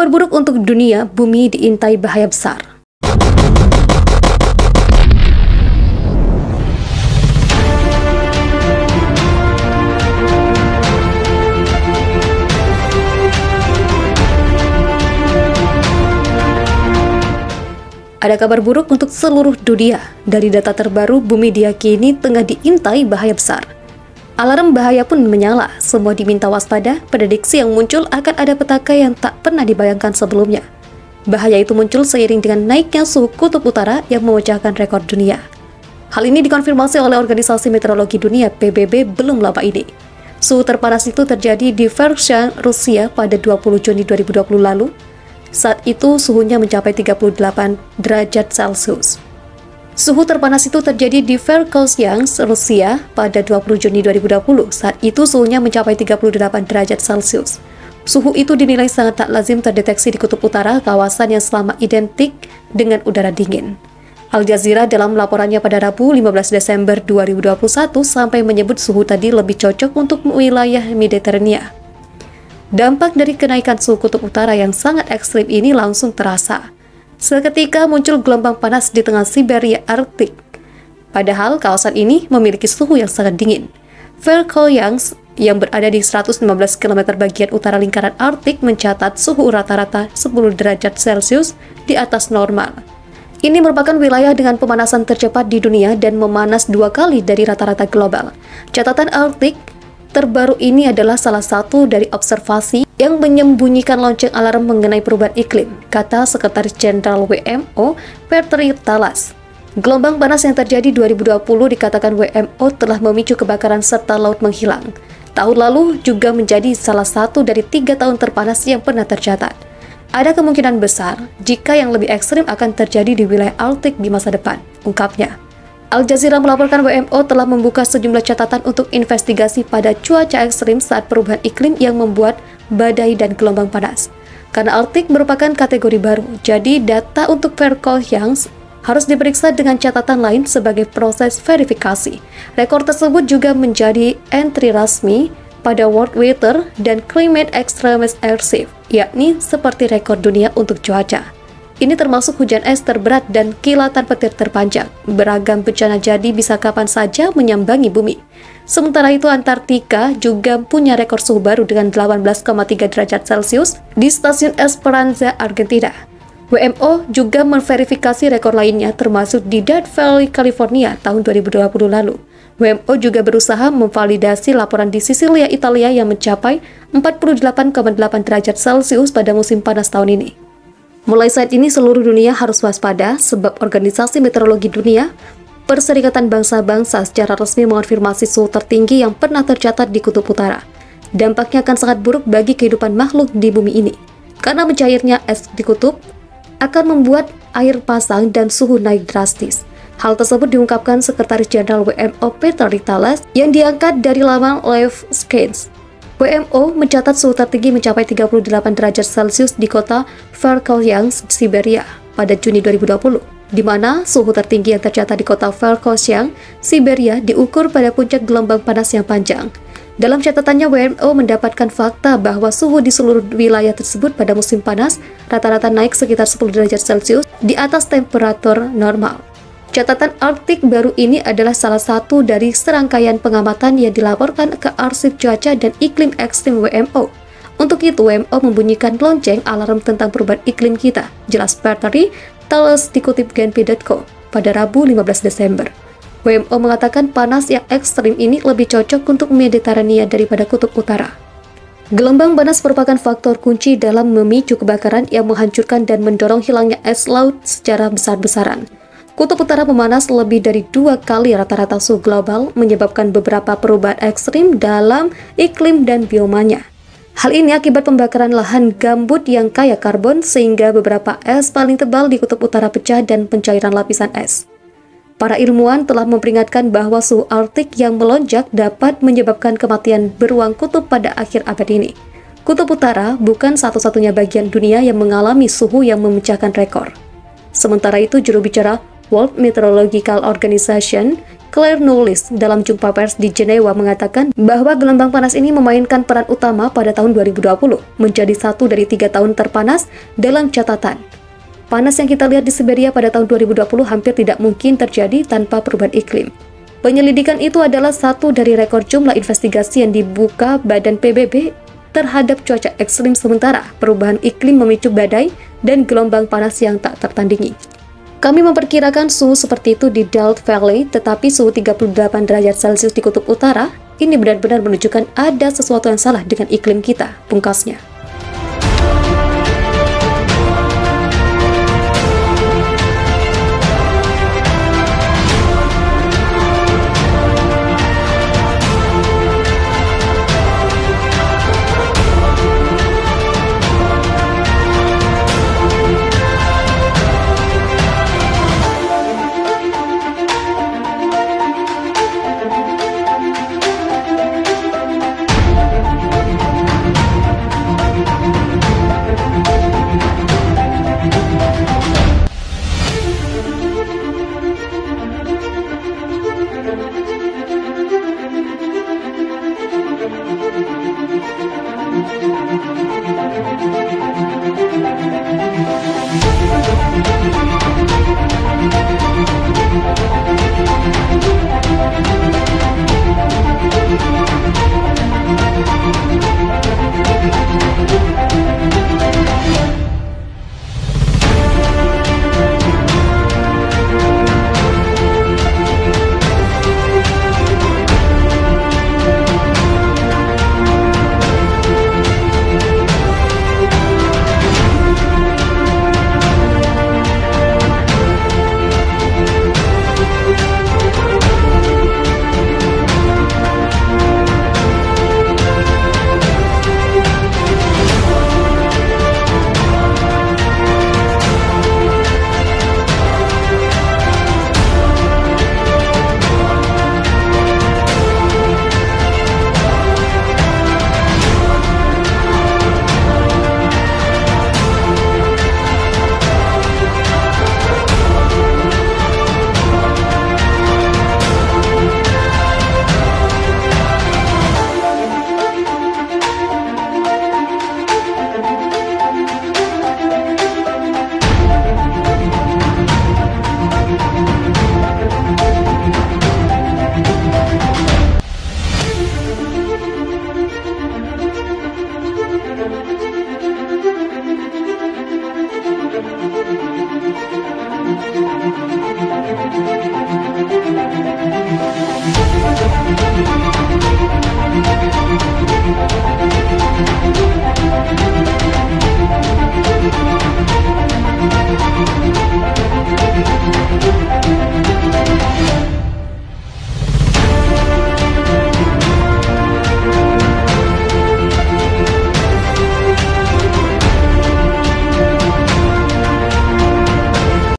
Kabar buruk untuk dunia, bumi diintai bahaya besar. Ada kabar buruk untuk seluruh dunia. Dari data terbaru, bumi diyakini tengah diintai bahaya besar. Alarm bahaya pun menyala, semua diminta waspada. Prediksi yang muncul akan ada petaka yang tak pernah dibayangkan sebelumnya. Bahaya itu muncul seiring dengan naiknya suhu kutub utara yang memecahkan rekor dunia. Hal ini dikonfirmasi oleh Organisasi Meteorologi Dunia (PBB) belum lama ini. Suhu terpanas itu terjadi di Verkhan, Rusia pada 20 Juni 2020 lalu. Saat itu suhunya mencapai 38 derajat Celcius. Suhu terpanas itu terjadi di Verkhan, Rusia pada 20 Juni 2020. Saat itu suhunya mencapai 38 derajat Celcius. Suhu itu dinilai sangat tak lazim terdeteksi di kutub utara, kawasan yang selama identik dengan udara dingin. Al Jazeera dalam laporannya pada Rabu 15 Desember 2021 sampai menyebut suhu tadi lebih cocok untuk wilayah Mediterania. Dampak dari kenaikan suhu kutub utara yang sangat ekstrim ini langsung terasa. Seketika muncul gelombang panas di tengah Siberia Arktik. Padahal kawasan ini memiliki suhu yang sangat dingin. Verkhan yang berada di 115 km bagian utara lingkaran Arktik mencatat suhu rata-rata 10 derajat Celcius di atas normal. Ini merupakan wilayah dengan pemanasan tercepat di dunia dan memanas 2 kali dari rata-rata global. Catatan Arktik terbaru ini adalah salah satu dari observasi yang menyembunyikan lonceng alarm mengenai perubahan iklim, kata Sekretaris Jenderal WMO, Petri Talas. Gelombang panas yang terjadi 2020 dikatakan WMO telah memicu kebakaran serta laut menghilang. Tahun lalu juga menjadi salah satu dari 3 tahun terpanas yang pernah tercatat. Ada kemungkinan besar jika yang lebih ekstrim akan terjadi di wilayah Arktik di masa depan, ungkapnya. Al Jazeera melaporkan WMO telah membuka sejumlah catatan untuk investigasi pada cuaca ekstrim saat perubahan iklim yang membuat badai dan gelombang panas. Karena Arktik merupakan kategori baru, jadi data untuk Verkhan harus diperiksa dengan catatan lain sebagai proses verifikasi. Rekor tersebut juga menjadi entry resmi pada World Weather dan Climate Extremes Archive, yakni seperti rekor dunia untuk cuaca. Ini termasuk hujan es terberat dan kilatan petir terpanjang. Beragam bencana jadi bisa kapan saja menyambangi bumi. Sementara itu, Antartika juga punya rekor suhu baru dengan 18,3 derajat Celcius di stasiun Esperanza, Argentina. WMO juga memverifikasi rekor lainnya termasuk di Death Valley, California tahun 2020 lalu. WMO juga berusaha memvalidasi laporan di Sisilia, Italia yang mencapai 48,8 derajat Celcius pada musim panas tahun ini. Mulai saat ini seluruh dunia harus waspada sebab Organisasi Meteorologi Dunia, Perserikatan Bangsa-Bangsa secara resmi mengonfirmasi suhu tertinggi yang pernah tercatat di kutub utara. Dampaknya akan sangat buruk bagi kehidupan makhluk di bumi ini. Karena mencairnya es di kutub akan membuat air pasang dan suhu naik drastis. Hal tersebut diungkapkan Sekretaris Jenderal WMO Petri Talas yang diangkat dari laman Life Science. WMO mencatat suhu tertinggi mencapai 38 derajat Celcius di kota Verkhan, Siberia pada Juni 2020, di mana suhu tertinggi yang tercatat di kota Verkhan, Siberia diukur pada puncak gelombang panas yang panjang. Dalam catatannya, WMO mendapatkan fakta bahwa suhu di seluruh wilayah tersebut pada musim panas rata-rata naik sekitar 10 derajat Celcius di atas temperatur normal. Catatan Arktik baru ini adalah salah satu dari serangkaian pengamatan yang dilaporkan ke arsip cuaca dan iklim ekstrim WMO. Untuk itu, WMO membunyikan lonceng alarm tentang perubahan iklim kita, jelas Petri Talas dikutip Genpi.co pada Rabu 15 Desember. WMO mengatakan panas yang ekstrim ini lebih cocok untuk Mediterania daripada kutub utara. Gelombang panas merupakan faktor kunci dalam memicu kebakaran yang menghancurkan dan mendorong hilangnya es laut secara besar-besaran. Kutub utara memanas lebih dari 2 kali rata-rata suhu global, menyebabkan beberapa perubahan ekstrim dalam iklim dan biomanya. Hal ini akibat pembakaran lahan gambut yang kaya karbon, sehingga beberapa es paling tebal di kutub utara pecah dan pencairan lapisan es. Para ilmuwan telah memperingatkan bahwa suhu Arktik yang melonjak dapat menyebabkan kematian beruang kutub pada akhir abad ini. Kutub utara bukan satu-satunya bagian dunia yang mengalami suhu yang memecahkan rekor. Sementara itu, juru bicara World Meteorological Organization, Claire Nulis dalam jumpa pers di Jenewa mengatakan bahwa gelombang panas ini memainkan peran utama pada tahun 2020, menjadi satu dari 3 tahun terpanas dalam catatan. Panas yang kita lihat di Siberia pada tahun 2020 hampir tidak mungkin terjadi tanpa perubahan iklim. Penyelidikan itu adalah satu dari rekor jumlah investigasi yang dibuka Badan PBB terhadap cuaca ekstrim, sementara perubahan iklim memicu badai dan gelombang panas yang tak tertandingi. Kami memperkirakan suhu seperti itu di Death Valley, tetapi suhu 38 derajat Celcius di Kutub Utara, ini benar-benar menunjukkan ada sesuatu yang salah dengan iklim kita, pungkasnya.